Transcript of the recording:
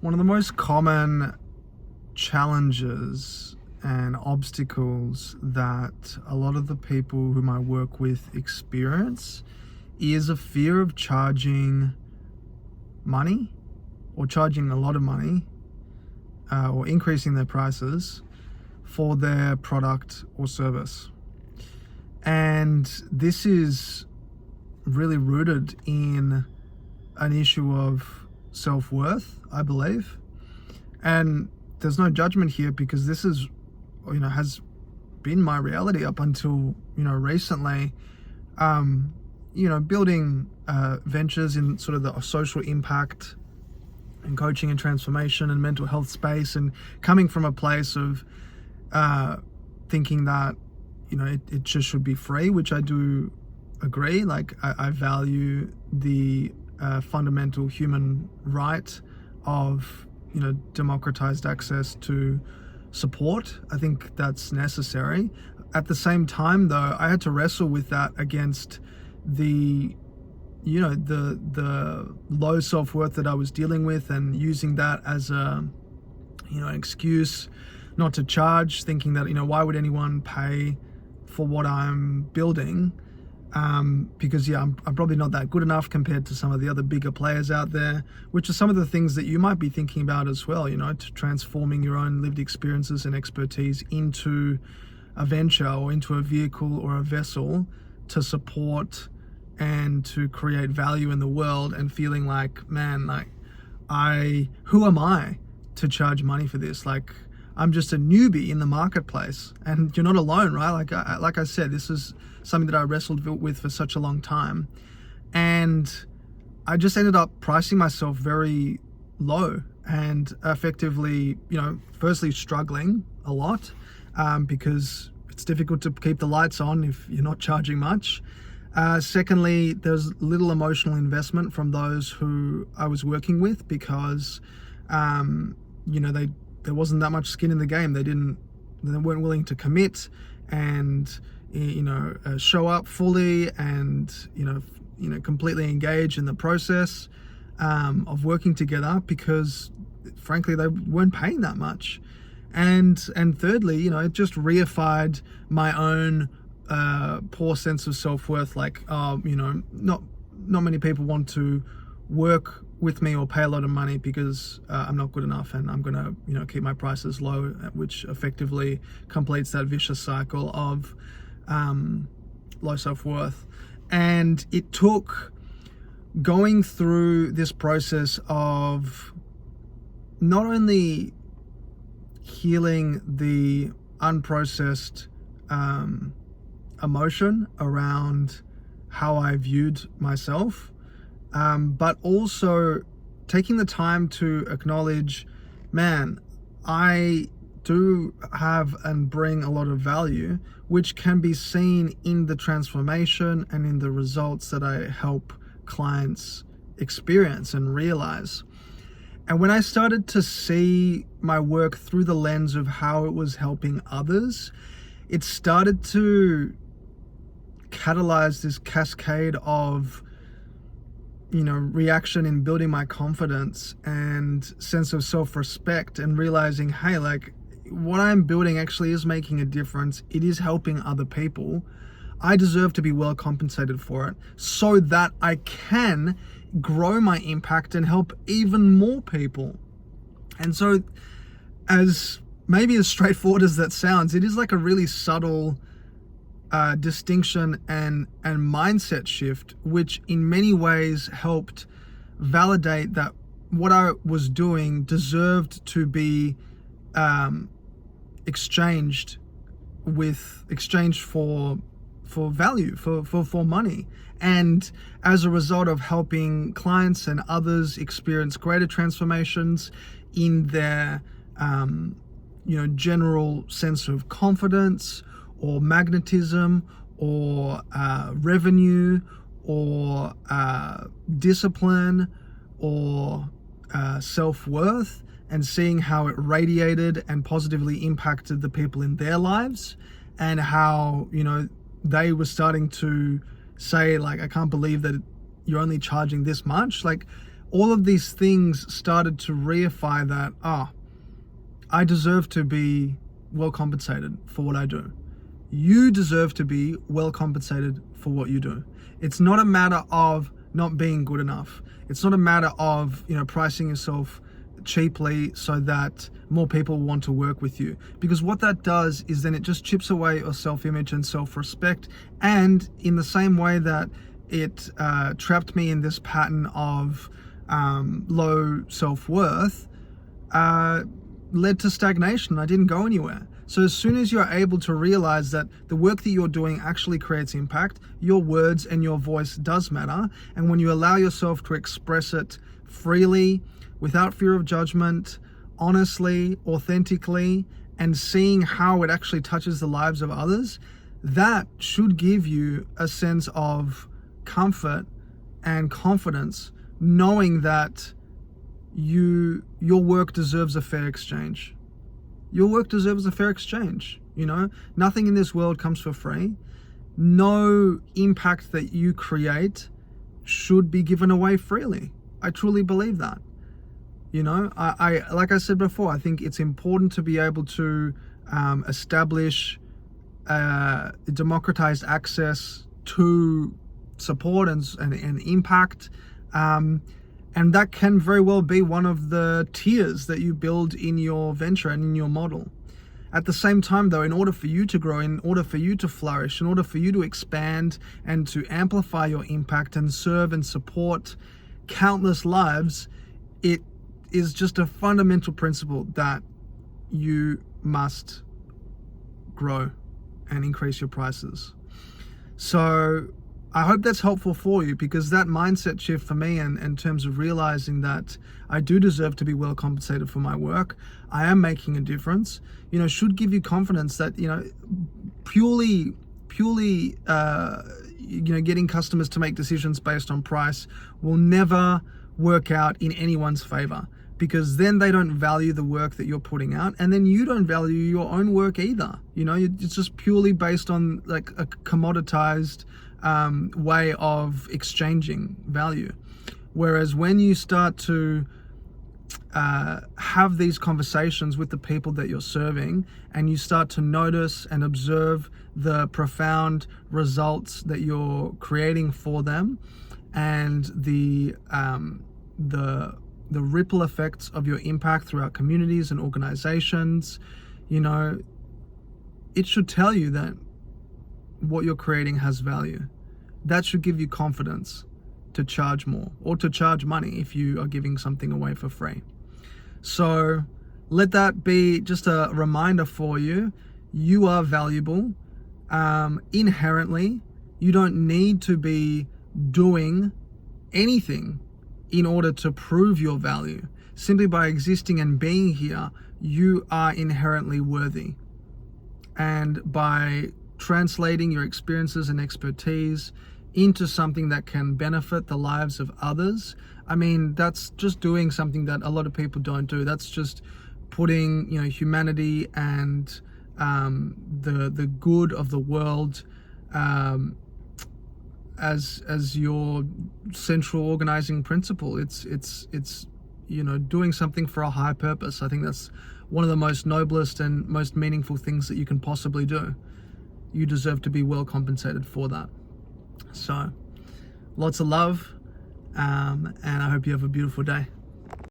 One of the most common challenges and obstacles that a lot of the people whom I work with experience is a fear of charging money or charging a lot of money or increasing their prices for their product or service. And this is really rooted in an issue of self-worth, I believe. And there's no judgment here, because this is, has been my reality up until, recently. Building ventures in sort of the social impact and coaching and transformation and mental health space, and coming from a place of thinking that, it just should be free, which I do agree. Like, I value the fundamental human right of, democratized access to support. I think that's necessary. At the same time, though, I had to wrestle with that against the low self-worth that I was dealing with, and using that as a, an excuse not to charge, thinking that, why would anyone pay for what I'm building? Because I'm probably not that good enough compared to some of the other bigger players out there, which are some of the things that you might be thinking about as well, to transforming your own lived experiences and expertise into a venture or into a vehicle or a vessel to support and to create value in the world, and feeling like, man, who am I to charge money for this? Like, I'm just a newbie in the marketplace, and you're not alone, right? Like I said, this is something that I wrestled with for such a long time, and I just ended up pricing myself very low, and effectively, firstly struggling a lot, because it's difficult to keep the lights on if you're not charging much. Secondly, there's little emotional investment from those who I was working with, because there wasn't that much skin in the game. They weren't willing to commit and show up fully, and completely engage in the process of working together, because frankly they weren't paying that much. And thirdly, it just reified my own poor sense of self-worth. Like, not many people want to work with me or pay a lot of money, because I'm not good enough, and I'm gonna keep my prices low, which effectively completes that vicious cycle of low self-worth. And it took going through this process of not only healing the unprocessed emotion around how I viewed myself, but also taking the time to acknowledge, man, I do have and bring a lot of value, which can be seen in the transformation and in the results that I help clients experience and realize. And when I started to see my work through the lens of how it was helping others, it started to catalyze this cascade of reaction in building my confidence and sense of self-respect, and realizing, hey, like, what I'm building actually is making a difference. It is helping other people. I deserve to be well compensated for it, so that I can grow my impact and help even more people. And so, as straightforward as that sounds, it is like a really subtle distinction and mindset shift, which in many ways helped validate that what I was doing deserved to be exchanged for value, for money. And as a result of helping clients and others experience greater transformations in their general sense of confidence or magnetism or revenue or discipline or self-worth, and seeing how it radiated and positively impacted the people in their lives, and how they were starting to say, like, I can't believe that you're only charging this much. Like, all of these things started to reify that, I deserve to be well compensated for what I do. You deserve to be well compensated for what you do. It's not a matter of not being good enough. It's not a matter of, pricing yourself cheaply so that more people want to work with you. Because what that does is then it just chips away your self-image and self-respect. And in the same way that it trapped me in this pattern of low self-worth, led to stagnation. I didn't go anywhere. So as soon as you're able to realize that the work that you're doing actually creates impact, your words and your voice does matter. And when you allow yourself to express it freely, without fear of judgment, honestly, authentically, and seeing how it actually touches the lives of others, that should give you a sense of comfort and confidence, knowing that your work deserves a fair exchange. Your work deserves a fair exchange. Nothing in this world comes for free. No impact that you create should be given away freely. I truly believe that. I like I said before, I think it's important to be able to establish democratized access to support and impact. And that can very well be one of the tiers that you build in your venture and in your model. At the same time, though, in order for you to grow, in order for you to flourish, in order for you to expand and to amplify your impact and serve and support countless lives, it is just a fundamental principle that you must grow and increase your prices. So I hope that's helpful for you, because that mindset shift for me, and in terms of realizing that I do deserve to be well compensated for my work, I am making a difference, should give you confidence that, purely, getting customers to make decisions based on price will never work out in anyone's favor, because then they don't value the work that you're putting out, and then you don't value your own work either. It's just purely based on like a commoditized way of exchanging value. Whereas when you start to have these conversations with the people that you're serving, and you start to notice and observe the profound results that you're creating for them, and the ripple effects of your impact throughout communities and organizations, it should tell you that what you're creating has value. That should give you confidence to charge more, or to charge money if you are giving something away for free. So let that be just a reminder for you. You are valuable. Inherently, you don't need to be doing anything in order to prove your value. Simply by existing and being here, you are inherently worthy. And by translating your experiences and expertise into something that can benefit the lives of others, that's just doing something that a lot of people don't do. That's just putting, humanity and the good of the world as your central organizing principle. It's doing something for a high purpose. I think that's one of the most noblest and most meaningful things that you can possibly do. You deserve to be well compensated for that. So lots of love, and I hope you have a beautiful day.